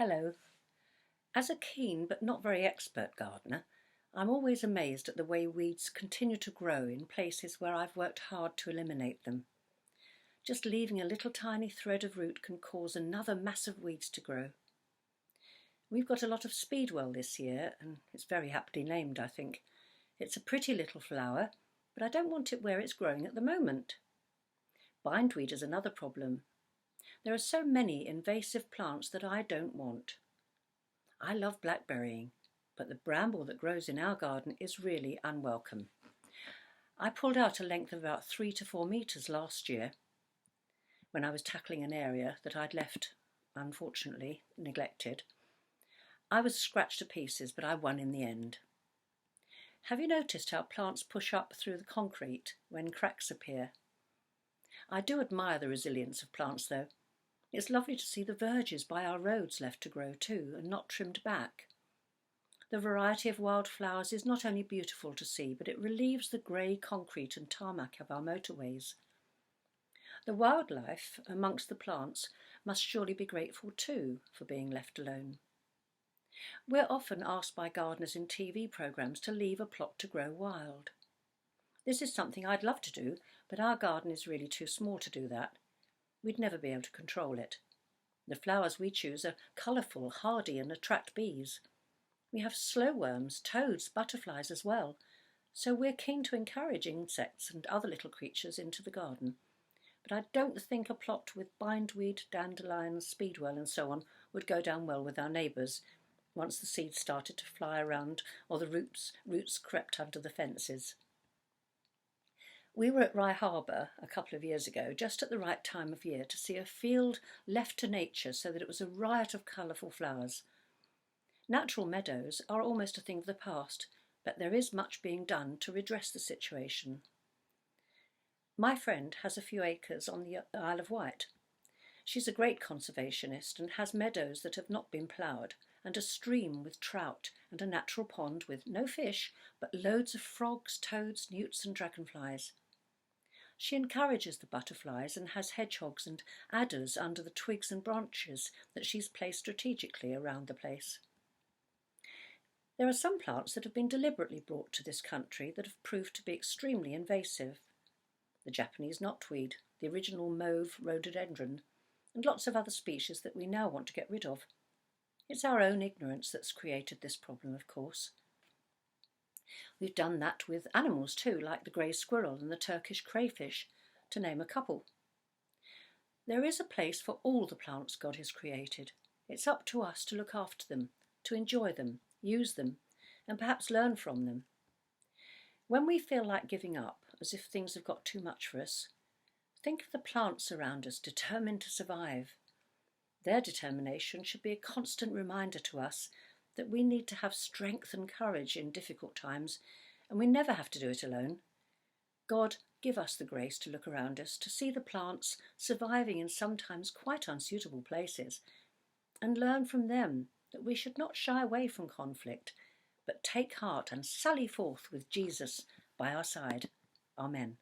Hello. As a keen but not very expert gardener, I'm always amazed at the way weeds continue to grow in places where I've worked hard to eliminate them. Just leaving a little tiny thread of root can cause another mass of weeds to grow. We've got a lot of speedwell this year, and it's very aptly named, I think. It's a pretty little flower, but I don't want it where it's growing at the moment. Bindweed is another problem. There are so many invasive plants that I don't want. I love blackberrying, but the bramble that grows in our garden is really unwelcome. I pulled out a length of about 3 to 4 metres last year when I was tackling an area that I'd left, unfortunately, neglected. I was scratched to pieces, but I won in the end. Have you noticed how plants push up through the concrete when cracks appear? I do admire the resilience of plants though. It's lovely to see the verges by our roads left to grow too and not trimmed back. The variety of wildflowers is not only beautiful to see, but it relieves the grey concrete and tarmac of our motorways. The wildlife amongst the plants must surely be grateful too for being left alone. We're often asked by gardeners in TV programmes to leave a plot to grow wild. This is something I'd love to do, but our garden is really too small to do that. We'd never be able to control it. The flowers we choose are colourful, hardy and attract bees. We have slowworms, toads, butterflies as well, so we're keen to encourage insects and other little creatures into the garden. But I don't think a plot with bindweed, dandelions, speedwell and so on would go down well with our neighbours once the seeds started to fly around or the roots crept under the fences. We were at Rye Harbour a couple of years ago, just at the right time of year, to see a field left to nature so that it was a riot of colourful flowers. Natural meadows are almost a thing of the past, but there is much being done to redress the situation. My friend has a few acres on the Isle of Wight. She's a great conservationist and has meadows that have not been ploughed, and a stream with trout and a natural pond with no fish, but loads of frogs, toads, newts and dragonflies. She encourages the butterflies and has hedgehogs and adders under the twigs and branches that she's placed strategically around the place. There are some plants that have been deliberately brought to this country that have proved to be extremely invasive. The Japanese knotweed, the original mauve rhododendron, and lots of other species that we now want to get rid of. It's our own ignorance that's created this problem, of course. We've done that with animals too, like the grey squirrel and the Turkish crayfish, to name a couple. There is a place for all the plants God has created. It's up to us to look after them, to enjoy them, use them, and perhaps learn from them. When we feel like giving up, as if things have got too much for us, think of the plants around us determined to survive. Their determination should be a constant reminder to us that we need to have strength and courage in difficult times, and we never have to do it alone. God, give us the grace to look around us, to see the plants surviving in sometimes quite unsuitable places, and learn from them that we should not shy away from conflict, but take heart and sally forth with Jesus by our side. Amen.